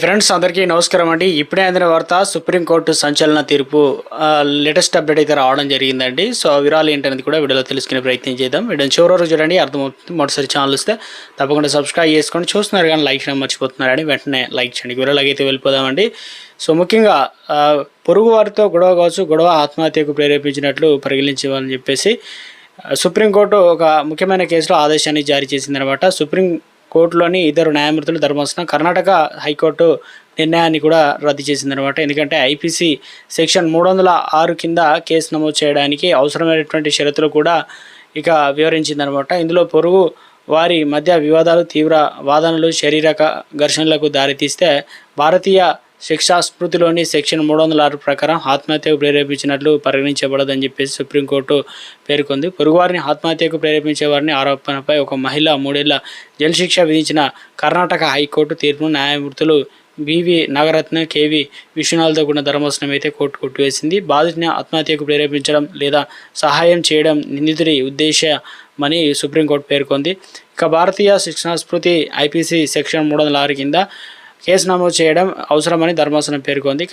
Friends అందరికీ నమస్కారం అండి. ఇప్పుడే అందిన వార్త సుప్రీంకోర్టు సంచలన తీర్పు లేటెస్ట్ అప్డేట్ అయితే రావడం జరిగిందండి. సో ఆ వివరాలు ఏంటనేది కూడా వీడియోలో తెలుసుకునే ప్రయత్నం చేద్దాం. వీడియోని చివరి వరకు చూడండి, అర్థమవుతుంది. మొదటిసారి ఛానల్ వస్తే తప్పకుండా సబ్స్క్రైబ్ చేసుకొని చూస్తున్నారు కానీ లైక్ చేయడం మర్చిపోతున్నారని వెంటనే లైక్ చేయండి. వివరాలకి అయితే వెళ్ళిపోదామండి. సో ముఖ్యంగా పొరుగు వారితో గొడవ కావచ్చు, గొడవ ఆత్మహత్యకు ప్రేరేపించినట్లు పరిగణించాలని చెప్పేసి సుప్రీంకోర్టు ఒక ముఖ్యమైన కేసులో ఆదేశాన్ని జారీ చేసిందనమాట. కోర్టులోని ఇద్దరు న్యాయమూర్తులు ధర్మాసనం కర్ణాటక హైకోర్టు నిర్ణయాన్ని కూడా రద్దు చేసిందనమాట. ఎందుకంటే ఐపీసీ సెక్షన్ 306 కింద కేసు నమోదు చేయడానికి అవసరమైనటువంటి షరతులు కూడా ఇక వివరించిందనమాట. ఇందులో పొరుగు వారి మధ్య వివాదాలు, తీవ్ర వాదనలు, శారీరక ఘర్షణలకు దారితీస్తే భారతీయ శిక్షా స్మృతిలోని సెక్షన్ 306 ప్రకారం ఆత్మహత్యకు ప్రేరేపించినట్లు పరిగణించబడదని చెప్పేసి సుప్రీంకోర్టు పేర్కొంది. పొరుగువారిని ఆత్మహత్యకు ప్రేరేపించే వారిని ఆరోపణపై ఒక మహిళ 3 ఏళ్ల జైలు శిక్ష విధించిన కర్ణాటక హైకోర్టు తీర్పును న్యాయమూర్తులు బివి నాగరత్న, కేవి విశ్వనాథ్తో కూడిన ధర్మాసనం అయితే కోర్టు కొట్టివేసింది. బాధితుని ఆత్మహత్యకు ప్రేరేపించడం లేదా సహాయం చేయడం నిందితుడి ఉద్దేశమని సుప్రీంకోర్టు పేర్కొంది. ఇక భారతీయ శిక్షా స్మృతి ఐపీసీ సెక్షన్ 306 కింద కేసు నమోదు చేయడం అవసరమని ధర్మాసనం పేర్కొంది.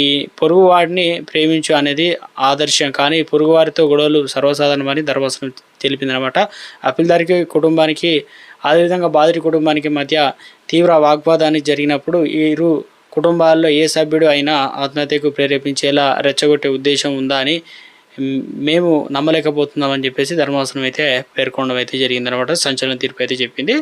ఈ పొరుగువాడిని ప్రేమించు అనేది ఆదర్శం, కానీ పొరుగువారితో గొడవలు సర్వసాధారణమని ధర్మాసనం తెలిపిందనమాట. అప్పీల్దారికి కుటుంబానికి అదేవిధంగా బాధిత కుటుంబానికి మధ్య తీవ్ర వాగ్వాదాన్ని జరిగినప్పుడు ఇరు కుటుంబాల్లో ఏ సభ్యుడు అయినా ఆత్మహత్యకు ప్రేరేపించేలా రెచ్చగొట్టే ఉద్దేశం ఉందా అని మేము నమ్మలేకపోతున్నామని చెప్పేసి ధర్మాసనం అయితే పేర్కొనడం అయితే జరిగిందనమాట. సంచలన తీర్పు అయితే చెప్పింది.